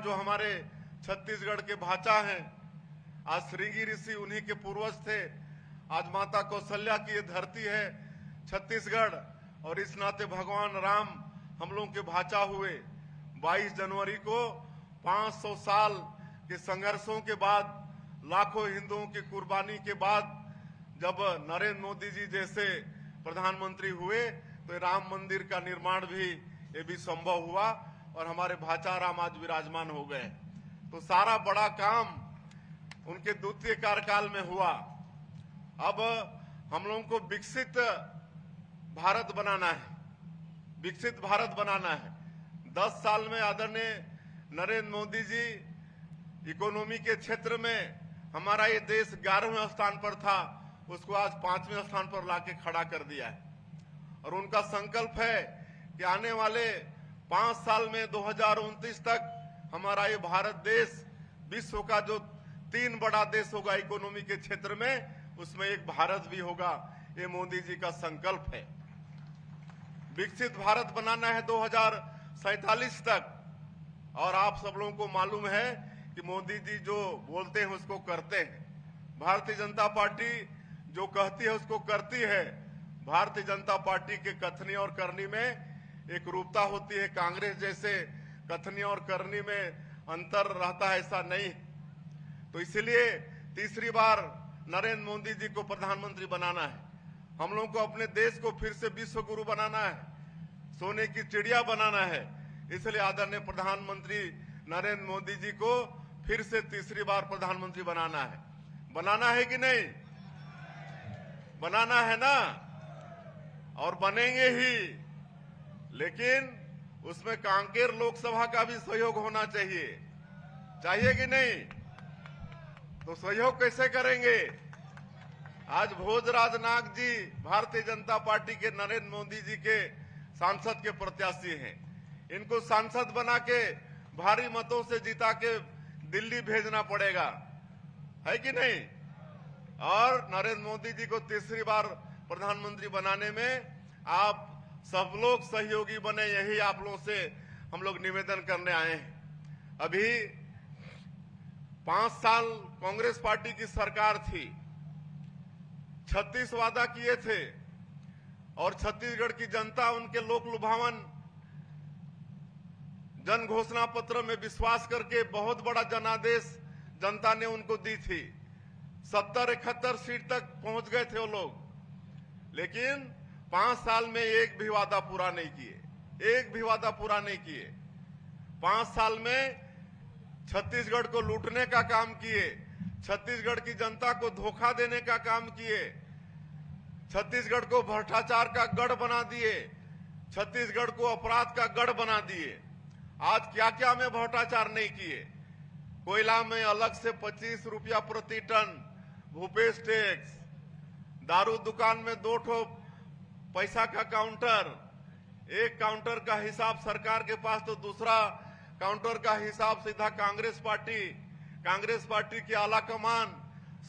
भगवान जो हमारे छत्तीसगढ़ के भाचा हैं, आज श्रृंगी ऋषि उन्हीं के पूर्वज थे। आज माता कौशल्या की ये धरती है छत्तीसगढ़, और इस नाते भगवान राम हम लोगों के भाचा हुए। 22 जनवरी को 500 साल के संघर्षों के बाद, लाखों हिंदुओं की कुर्बानी के बाद जब नरेंद्र मोदी जी जैसे प्रधानमंत्री हुए तो राम मंदिर का निर्माण भी ये भी संभव हुआ और हमारे भाचा राम आज विराजमान हो गए। तो सारा बड़ा काम उनके द्वितीय कार्यकाल में हुआ। अब हम लोगों को विकसित भारत बनाना है, विकसित भारत बनाना है। 10 साल में आदरणीय नरेंद्र मोदी जी इकोनॉमी के क्षेत्र में हमारा ये देश 11वें स्थान पर था, उसको आज 5वें स्थान पर लाके खड़ा कर दिया है। और उनका संकल्प है कि आने वाले 5 साल में 2029 तक हमारा ये भारत देश विश्व का जो 3 बड़ा देश होगा इकोनॉमी के क्षेत्र में, उसमें एक भारत भी होगा। ये मोदी जी का संकल्प है। विकसित भारत बनाना है 2047 तक। और आप सब लोगों को मालूम है कि मोदी जी जो बोलते हैं उसको करते हैं। भारतीय जनता पार्टी जो कहती है उसको करती है। भारतीय जनता पार्टी के कथनी और करनी में एक रूपता होती है। कांग्रेस जैसे कथनी और करनी में अंतर रहता है, ऐसा नहीं। तो इसलिए तीसरी बार नरेंद्र मोदी जी को प्रधानमंत्री बनाना है। हम लोगों को अपने देश को फिर से विश्व गुरु बनाना है, सोने की चिड़िया बनाना है। इसलिए आदरणीय प्रधानमंत्री नरेंद्र मोदी जी को फिर से तीसरी बार प्रधानमंत्री बनाना है। बनाना है कि नहीं? बनाना है ना? और बनेंगे ही, लेकिन उसमें कांकेर लोकसभा का भी सहयोग होना चाहिए। चाहिए कि नहीं? तो सहयोग कैसे करेंगे? आज भोजराज नाग जी भारतीय जनता पार्टी के नरेंद्र मोदी जी के सांसद के प्रत्याशी हैं। इनको सांसद बना के भारी मतों से जिता के दिल्ली भेजना पड़ेगा, है कि नहीं? और नरेंद्र मोदी जी को तीसरी बार प्रधानमंत्री बनाने में आप सब लोग सहयोगी बने, यही आप लोगों से हम लोग निवेदन करने आए हैं। अभी 5 साल कांग्रेस पार्टी की सरकार थी, 36 वादा किए थे और छत्तीसगढ़ की जनता उनके लोक लुभावन जन घोषणा पत्र में विश्वास करके बहुत बड़ा जनादेश जनता ने उनको दी थी। 70-71 सीट तक पहुंच गए थे वो लोग, लेकिन 5 साल में एक भी वादा पूरा नहीं किए, एक भी वादा पूरा नहीं किए। 5 साल में छत्तीसगढ़ को लूटने का काम किए, छत्तीसगढ़ की जनता को धोखा देने का काम किए, छत्तीसगढ़ को भ्रष्टाचार का गढ़ बना दिए, छत्तीसगढ़ को अपराध का गढ़ बना दिए। आज क्या क्या में भ्रष्टाचार नहीं किए? कोयला में अलग से 25 रुपया प्रति टन भूपेश टैक्स, दारू दुकान में 2 ठो पैसा का काउंटर, एक काउंटर का हिसाब सरकार के पास तो दूसरा काउंटर का हिसाब सीधा कांग्रेस पार्टी की आला कमान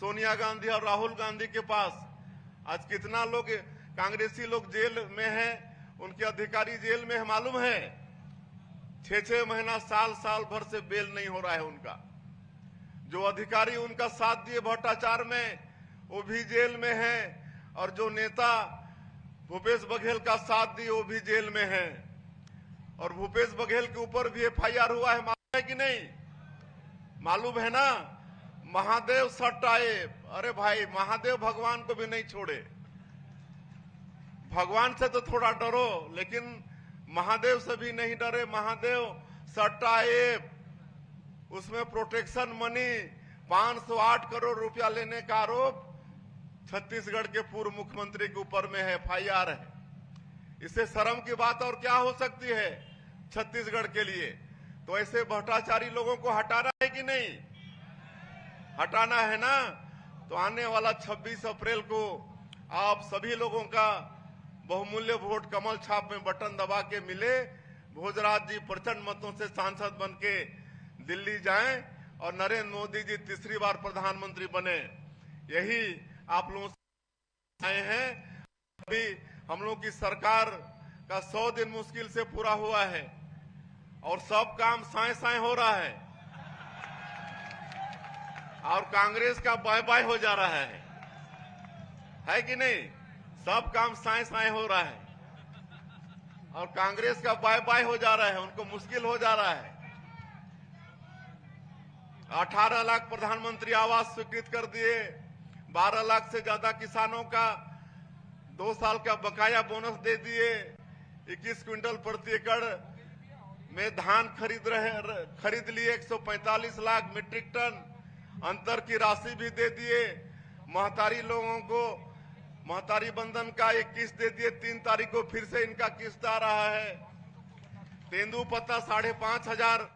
सोनिया गांधी और राहुल गांधी के पास। आज कितना लोग कांग्रेसी लोग जेल में हैं, उनके अधिकारी जेल में है, मालूम है? 6-6 महीना साल भर से बेल नहीं हो रहा है उनका। जो अधिकारी उनका साथ दिए भ्रष्टाचार में वो भी जेल में है, और जो नेता भूपेश बघेल का साथ दिए वो भी जेल में है। और भूपेश बघेल के ऊपर भी FIR हुआ है, मालूम है कि नहीं? मालूम है ना? महादेव सट आए। अरे भाई, महादेव भगवान को भी नहीं छोड़े। भगवान से तो थोड़ा डरो, लेकिन महादेव से भी नहीं डरे। महादेव सट्टा ऐप, उसमें प्रोटेक्शन मनी 508 करोड़ रुपया लेने का आरोप छत्तीसगढ़ के पूर्व मुख्यमंत्री के ऊपर में है, FIR है। इससे शर्म की बात और क्या हो सकती है छत्तीसगढ़ के लिए? तो ऐसे भ्रष्टाचारी लोगों को हटाना है कि नहीं? हटाना है ना? तो आने वाला 26 अप्रैल को आप सभी लोगों का बहुमूल्य वोट कमल छाप में बटन दबा के मिले। भोजराज जी प्रचंड मतों से सांसद बन के दिल्ली जाएं और नरेंद्र मोदी जी तीसरी बार प्रधानमंत्री बने, यही आप लोगों से आए हैं। अभी हम लोग की सरकार का 100 दिन मुश्किल से पूरा हुआ है। और सब काम साए साए हो रहा है और कांग्रेस का बाय बाय हो जा रहा है कि नहीं? सब काम साए साए हो रहा है और कांग्रेस का बाय बाय हो जा रहा है, उनको मुश्किल हो जा रहा है। 18 लाख प्रधानमंत्री आवास स्वीकृत कर दिए, 12 लाख से ज्यादा किसानों का 2 साल का बकाया बोनस दे दिए, 21 क्विंटल प्रति एकड़ में धान खरीद लिए, 145 लाख मीट्रिक टन अंतर की राशि भी दे दिए। महतारी लोगों को महतारी बंधन का एक किस्त दे दिए, 3 तारीख को फिर से इनका किस्त आ रहा है। तेंदुपत्ता 5,500